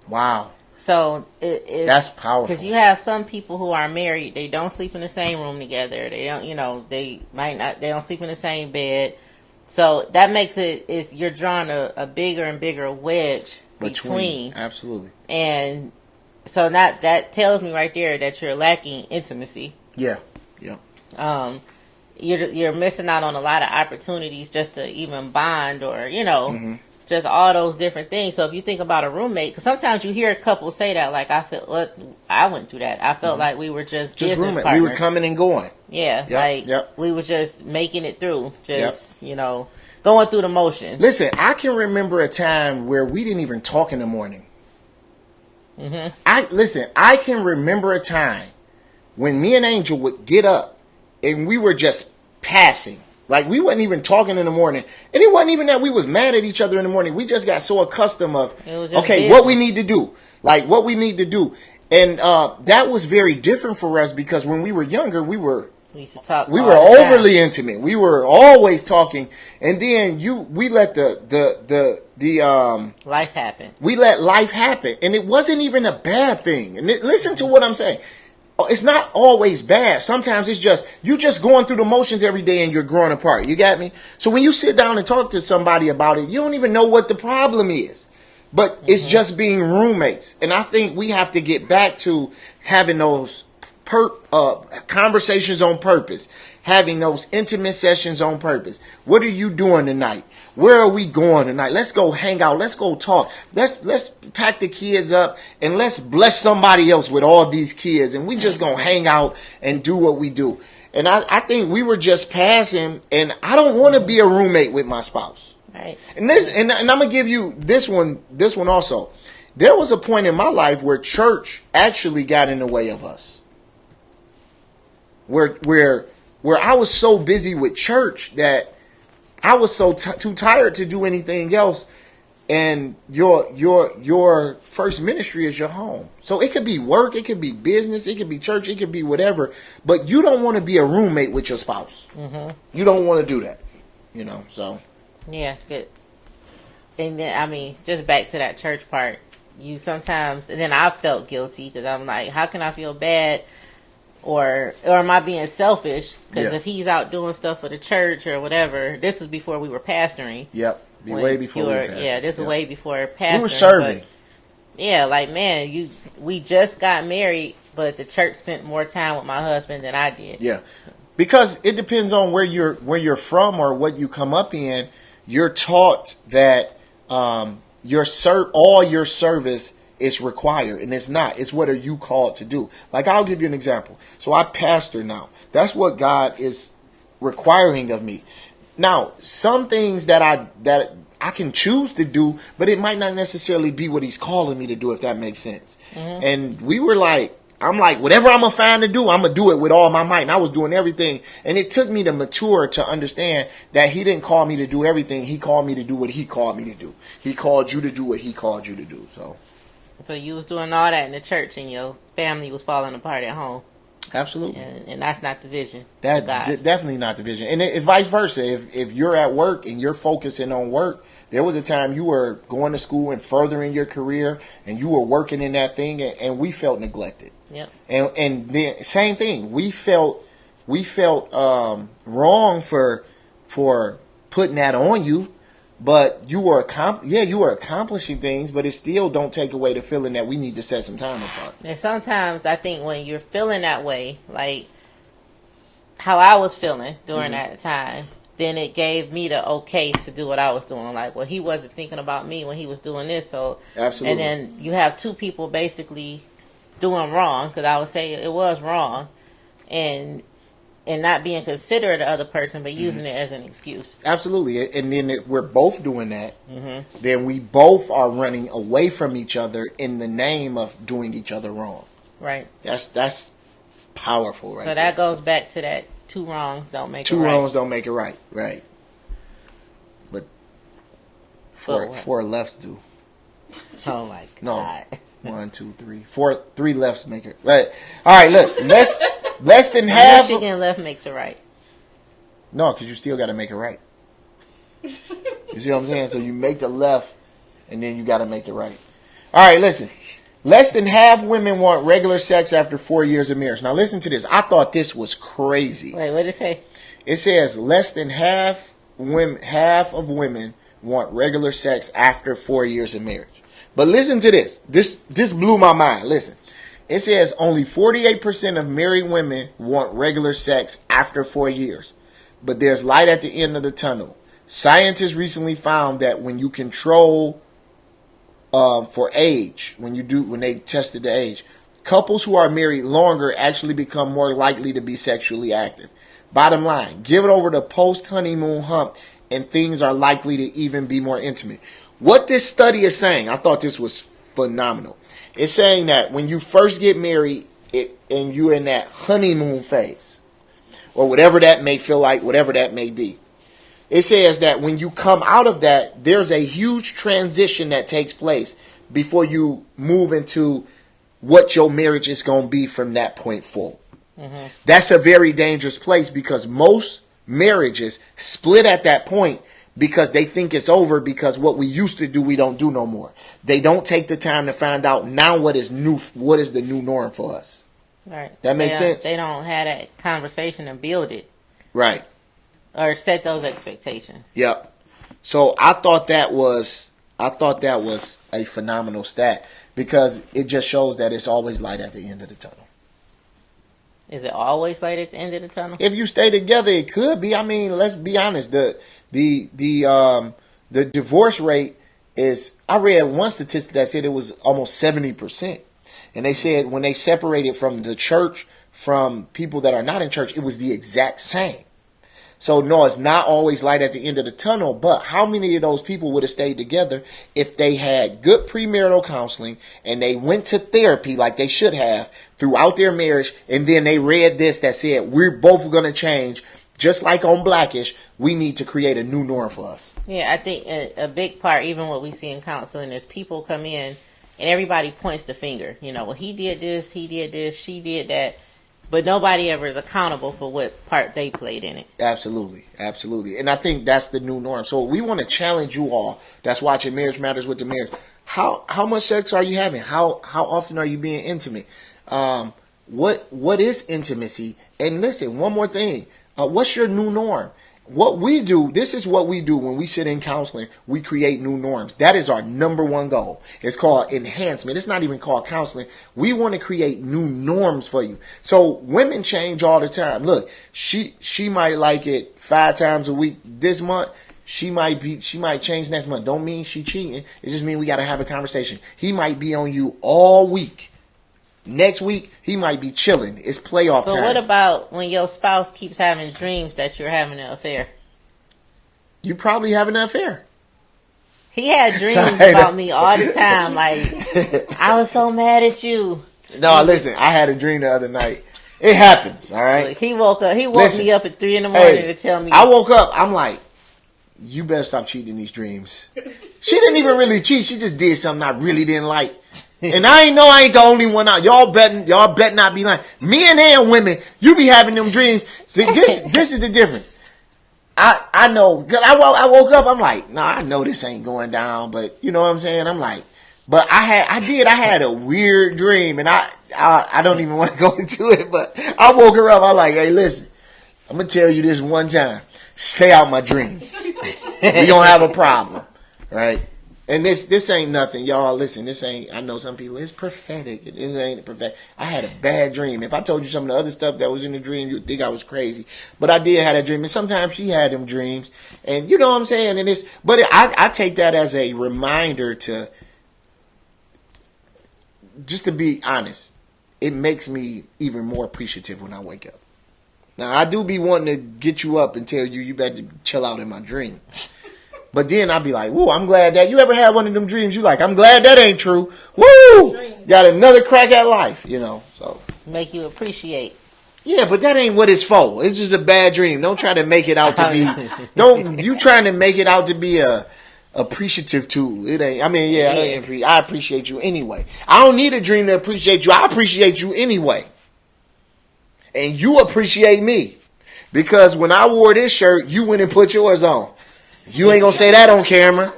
Wow. So that's powerful. Because you have some people who are married, they don't sleep in the same room together. They don't, they don't sleep in the same bed. So that makes you're drawing a bigger and bigger wedge between. Absolutely. And so that tells me right there that you're lacking intimacy. Yeah. You're missing out on a lot of opportunities just to even bond or, mm-hmm. just all those different things. So if you think about a roommate, because sometimes you hear couples say that, like, I went through that. I felt mm-hmm. like we were just business roommate. partners. We were coming and going. Yeah, we were just making it through, going through the motions. Listen, I can remember a time where we didn't even talk in the morning. Mm-hmm. I can remember a time when me and Angel would get up and we were just passing. Like, we wasn't even talking in the morning. And it wasn't even that we was mad at each other in the morning. We just got so accustomed of, okay, what we need to do. Like, what we need to do. And that was very different for us because when we were younger, we used to talk. We were overly intimate. We were always talking. And then we let the life happen. We let life happen, and it wasn't even a bad thing. And listen to what I'm saying. It's not always bad. Sometimes it's just you just going through the motions every day and you're growing apart. You got me? So when you sit down and talk to somebody about it, you don't even know what the problem is. But it's just being roommates. And I think we have to get back to having those conversations on purpose, having those intimate sessions on purpose. What are you doing tonight? Where are we going tonight? Let's go hang out. Let's go talk. Let's pack the kids up and let's bless somebody else with all these kids. And we just gonna hang out and do what we do. And I think we were just passing, and I don't want to be a roommate with my spouse. Right. And I'm gonna give you this one also. There was a point in my life where church actually got in the way of us. Where I was so busy with church that I was so too tired to do anything else. And your first ministry is your home. So it could be work, it could be business, it could be church, it could be whatever. But you don't want to be a roommate with your spouse. You don't want to do that. So. Yeah, good. And then, I mean, just back to that church part, you sometimes, and then I felt guilty because I'm like, how can I feel bad? Or am I being selfish? Because if he's out doing stuff for the church or whatever, this is before we were pastoring. Yep. Way before we were pastoring. Yeah, this is way before pastoring. We were serving. Yeah, like, man, we just got married, but the church spent more time with my husband than I did. Yeah. Because it depends on where you're from or what you come up in. You're taught that all your service is required, and it's not. It's what are you called to do. Like, I'll give you an example. So I pastor now. That's what God is requiring of me. Now, some things that I can choose to do, but it might not necessarily be what he's calling me to do, if that makes sense. And we were like, I'm like, whatever I'm going to find to do, I'm going to do it with all my might. And I was doing everything. And it took me to mature to understand that he didn't call me to do everything. He called me to do what he called me to do. He called you to do what he called you to do. So you was doing all that in the church and your family was falling apart at home. Absolutely. And that's not the vision. That's definitely not the vision. And if vice versa, if you're at work and you're focusing on work, there was a time you were going to school and furthering your career and you were working in that thing, and we felt neglected. Yep. And the same thing, we felt wrong for putting that on you, but you were accomplishing things, but it still don't take away the feeling that we need to set some time apart. And sometimes I think when you're feeling that way, like how I was feeling during that time, then it gave me the okay to do what I was doing. Like, well, he wasn't thinking about me when he was doing this, so absolutely. And then you have two people basically doing wrong, because I would say it was wrong, and not being considerate of the other person, but using it as an excuse. Absolutely. And then we're both doing that. Then we both are running away from each other in the name of doing each other wrong. Right. That's powerful, right? So that goes back to that two wrongs don't make it right. Two wrongs don't make it right. Right. But four lefts do. Oh my God. No. 1, 2, 3, 4. 3 lefts make it right. All right, look, less than half. Michigan left makes it right. No, because you still got to make it right. You see what I'm saying? So you make the left, and then you got to make the right. All right, listen. Less than half women want regular sex after 4 years of marriage. Now listen to this. I thought this was crazy. Wait, what did it say? It says less than half of women want regular sex after 4 years of marriage. But listen to this. This blew my mind. Listen. It says only 48% of married women want regular sex after 4 years. But there's light at the end of the tunnel. Scientists recently found that when you control for age, when they tested the age, couples who are married longer actually become more likely to be sexually active. Bottom line, give it over the post-honeymoon hump and things are likely to even be more intimate. What this study is saying, I thought this was phenomenal. It's saying that when you first get married and you're in that honeymoon phase, or whatever that may feel like, whatever that may be, it says that when you come out of that, there's a huge transition that takes place before you move into what your marriage is going to be from that point forward. That's a very dangerous place because most marriages split at that point because they think it's over because what we used to do, we don't do no more. They don't take the time to find out now what is the new norm for us. Right. That makes sense? They don't have that conversation and build it. Right. Or set those expectations. Yep. So I thought that was a phenomenal stat because it just shows that it's always light at the end of the tunnel. Is it always light at the end of the tunnel? If you stay together, it could be. I mean, let's be honest. The divorce rate is. I read one statistic that said it was almost 70%, and they said when they separated from the church from people that are not in church, it was the exact same. So no, it's not always light at the end of the tunnel, but how many of those people would have stayed together if they had good premarital counseling and they went to therapy like they should have throughout their marriage, and then they read this that said, we're both going to change, just like on Blackish, we need to create a new norm for us. Yeah, I think a big part, even what we see in counseling, is people come in and everybody points the finger. You know, well, he did this, she did that. But nobody ever is accountable for what part they played in it. Absolutely. Absolutely. And I think that's the new norm. So we want to challenge you all that's watching Marriage Matters with the Marriage. How much sex are you having? How often are you being intimate? What is intimacy? And listen, one more thing. What's your new norm? What we do, this is what we do when we sit in counseling. We create new norms. That is our number one goal. It's called enhancement. It's not even called counseling. We want to create new norms for you. So women change all the time. Look, she might like it 5 times a week this month. She might change next month. Don't mean she cheating. It just means we got to have a conversation. He might be on you all week. Next week, he might be chilling. It's playoff time. But what about when your spouse keeps having dreams that you're having an affair? You probably having an affair. He had dreams about me all the time. Like, I was so mad at you. No, listen, I had a dream the other night. It happens, all right? Like, he woke me up at 3 a.m. to tell me. I woke up, I'm like, you better stop cheating in these dreams. She didn't even really cheat. She just did something I really didn't like. And I ain't the only one out. Y'all bet not be lying. Men and women, you be having them dreams. See, this is the difference. I know, cause I woke up, I'm like, nah, I know this ain't going down, but you know what I'm saying? I'm like, but I had a weird dream, and I don't even want to go into it, but I woke her up, I'm like, hey, listen, I'm gonna tell you this one time, stay out my dreams. We gonna have a problem, right? And this ain't nothing, y'all. Listen, this ain't. I know some people. It's prophetic. It ain't prophetic. I had a bad dream. If I told you some of the other stuff that was in the dream, you'd think I was crazy. But I did have a dream, and sometimes she had them dreams, and you know what I'm saying. And but I take that as a reminder to just to be honest. It makes me even more appreciative when I wake up. Now I do be wanting to get you up and tell you better chill out in my dream. But then I'll be like, woo, I'm glad that you ever had one of them dreams you like, I'm glad that ain't true. Woo! Got another crack at life, you know. So make you appreciate. Yeah, but that ain't what it's for. It's just a bad dream. Don't try to make it out to be you trying to make it out to be a appreciative tool. It ain't. I mean, yeah. I appreciate you anyway. I don't need a dream to appreciate you. I appreciate you anyway. And you appreciate me. Because when I wore this shirt, you went and put yours on. You ain't gonna say that on camera,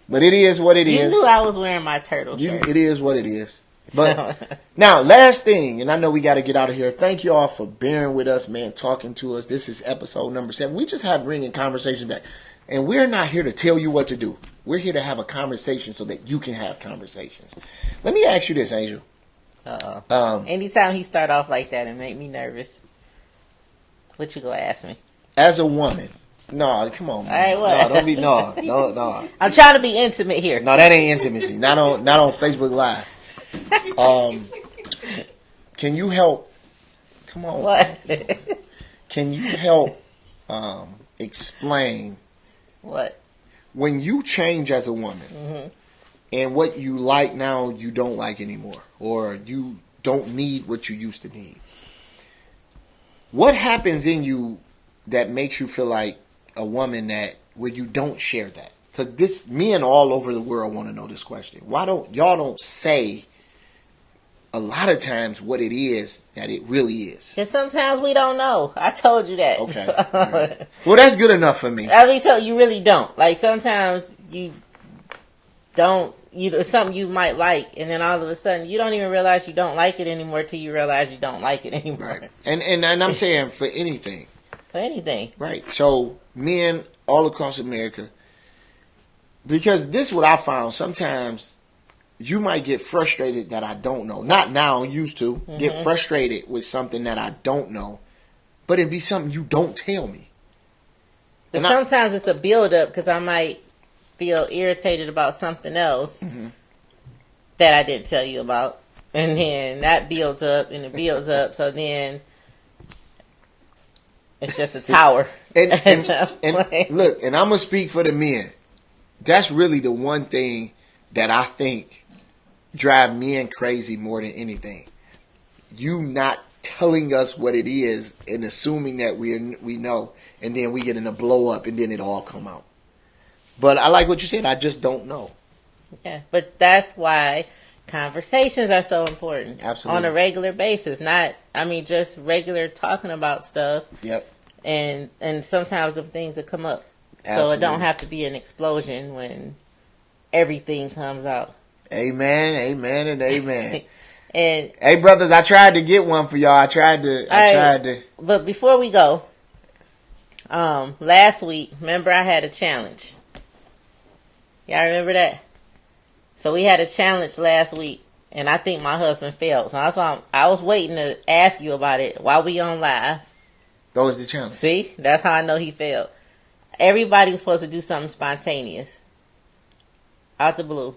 but it is what it is. You knew I was wearing my turtle shirt. It is what it is. But now, last thing, and I know we got to get out of here. Thank you all for bearing with us, man, talking to us. This is episode number 7. We just have bringing conversation back, and we're not here to tell you what to do. We're here to have a conversation so that you can have conversations. Let me ask you this, Angel. Anytime he start off like that, it make me nervous. What you gonna ask me? As a woman. No, come on, man. All right, what? No, don't be no. I'm trying to be intimate here. No, that ain't intimacy. Not on Facebook Live. Can you help? Come on. What? Can you help explain what? When you change as a woman, and what you like now you don't like anymore, or you don't need what you used to need? What happens in you that makes you feel like a woman that where you don't share that? Because men all over the world want to know this question. Why don't y'all don't say a lot of times what it is that it really is. Because sometimes we don't know. I told you that. Okay. Right. Well, that's good enough for me. I mean, so you really don't. Like, sometimes you don't, it's something you might like, and then all of a sudden you don't even realize you don't like it anymore till you realize you don't like it anymore. Right. And I'm saying for anything. For anything. Right. So men all across America, because this is what I found. Sometimes you might get frustrated that I don't know. Not now, used to. Mm-hmm. Get frustrated with something that I don't know. But it'd be something you don't tell me. But sometimes it's a build-up because I might feel irritated about something else that I didn't tell you about. And then that builds up and it builds up. So then it's just a tower. and look, and I'm going to speak for the men. That's really the one thing that I think drive men crazy more than anything. You not telling us what it is and assuming that we know, and then we get in a blow up and then it all come out. But I like what you said. I just don't know. Yeah, but that's why conversations are so important. Absolutely. On a regular basis. Just regular talking about stuff. Yep. And sometimes the things that come up. Absolutely. So it don't have to be an explosion when everything comes out. Amen, amen, and amen. And hey, brothers, I tried to get one for y'all. I tried to. But before we go, last week, remember I had a challenge. Y'all remember that? So we had a challenge last week, and I think my husband failed. So that's why I was waiting to ask you about it while we on live. What was the challenge? See, that's how I know he failed. Everybody was supposed to do something spontaneous, out the blue,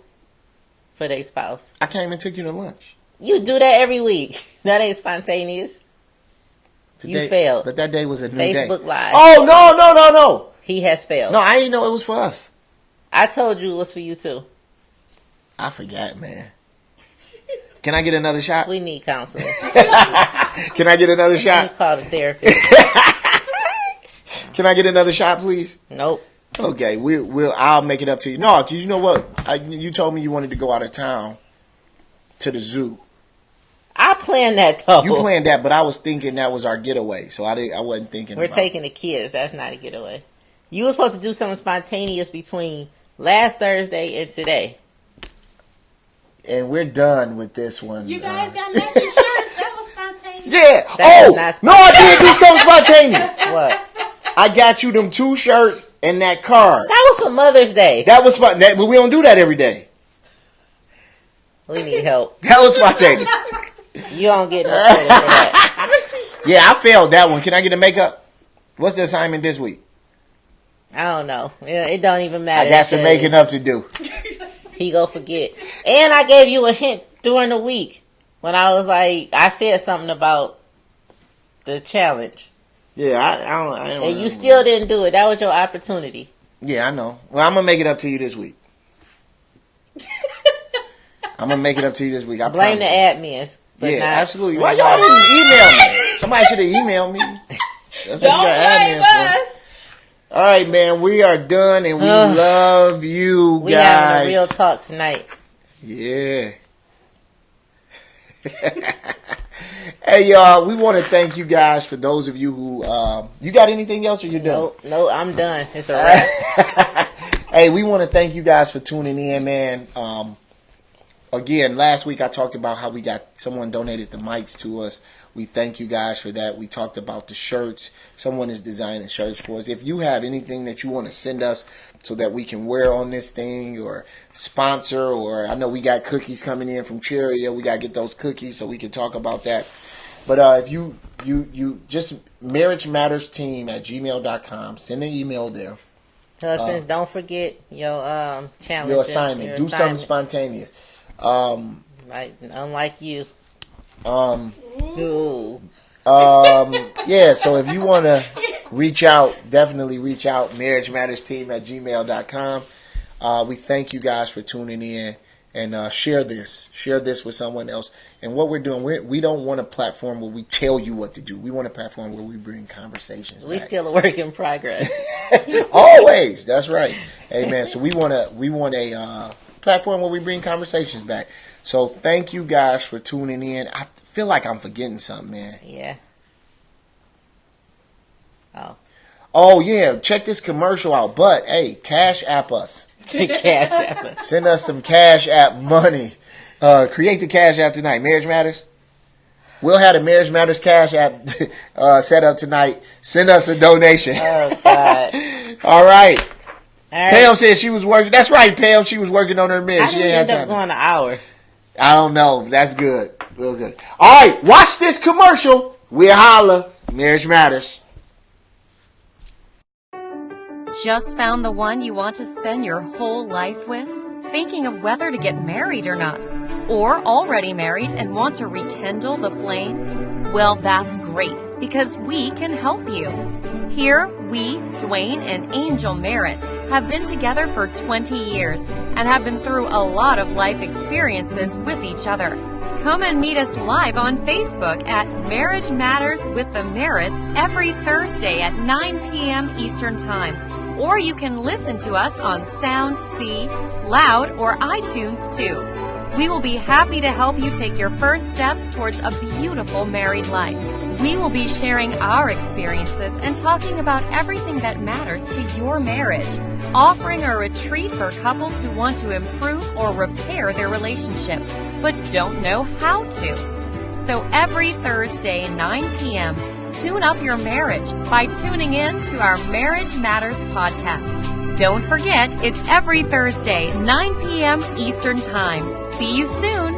for their spouse. I came and took you to lunch. You do that every week. That ain't spontaneous. Today, you failed. But that day was a new day. Facebook Live. Oh, no. He has failed. No, I didn't know it was for us. I told you it was for you too. I forgot, man. Can I get another shot? We need counseling. Can I get another shot? We call the therapist. Can I get another shot, please? Nope. Okay, I'll make it up to you. No, because you know what? You told me you wanted to go out of town to the zoo. I planned that though. You planned that, but I was thinking that was our getaway, so I wasn't thinking. We're taking the kids. That's not a getaway. You were supposed to do something spontaneous between last Thursday and today. And we're done with this one. You guys got matching shirts. That was spontaneous. Yeah. No, I did do something spontaneous. What? I got you them 2 shirts and that card. That was for Mother's Day. That was fun, but we don't do that every day. We need help. That was spontaneous. You don't get no credit for that. Yeah, I failed that one. Can I get a makeup? What's the assignment this week? I don't know. It don't even matter. I got some making up to do. He go forget. And I gave you a hint during the week when I was like, I said something about the challenge. Yeah, I don't. And you still didn't do it. That was your opportunity. Yeah, I know. Well, I'm gonna make it up to you this week. I'm gonna make it up to you this week. I blame the admins. Yeah, absolutely. Why y'all didn't email me? Somebody should have emailed me. That's what you got admin for. All right, man. We are done, and we love you guys. We having a real talk tonight. Yeah. Hey, y'all. We want to thank you guys for those of you who. You got anything else, or you done? No, I'm done. It's a wrap. Hey, we want to thank you guys for tuning in, man. Again, last week I talked about how someone donated the mics to us. We thank you guys for that. We talked about the shirts. Someone is designing shirts for us. If you have anything that you want to send us so that we can wear on this thing or sponsor, or I know we got cookies coming in from Cheerio. We got to get those cookies so we can talk about that. But if you just marriagemattersteam@gmail.com, send an email there. Husbands, don't forget your challenge. Your assignment. Do something spontaneous. Right, unlike you. Yeah, so if you want to reach out, definitely reach out, marriagemattersteam@gmail.com. We thank you guys for tuning in, and share this with someone else. And what we're doing, we don't want a platform where we tell you what to do. We want a platform where we bring conversations we back. Still a work in progress. Always. That's right. Amen. So we want a platform where we bring conversations back. So thank you guys for tuning in. I feel like I'm forgetting something, man. Yeah. Oh, yeah. Check this commercial out. But, hey, Cash App us. Cash App us. Send us some Cash App money. Create the Cash App tonight. Marriage Matters. We'll have the Marriage Matters Cash App set up tonight. Send us a donation. Oh, God. All right. All right. Pam said she was working. That's right, Pam. She was working on her marriage. I didn't end up going an hour. I don't know. That's good. Real good. All right. Watch this commercial. We'll holla. Marriage Matters. Just found the one you want to spend your whole life with? Thinking of whether to get married or not? Or already married and want to rekindle the flame? Well, that's great, because we can help you. Here, we, Dwayne and Angel Merritt, have been together for 20 years and have been through a lot of life experiences with each other. Come and meet us live on Facebook at Marriage Matters with the Merritts every Thursday at 9 p.m. Eastern Time. Or you can listen to us on Sound C, Loud, or iTunes too. We will be happy to help you take your first steps towards a beautiful married life. We will be sharing our experiences and talking about everything that matters to your marriage, offering a retreat for couples who want to improve or repair their relationship, but don't know how to. So every Thursday, 9 p.m., tune up your marriage by tuning in to our Marriage Matters podcast. Don't forget, it's every Thursday, 9 p.m. Eastern Time. See you soon.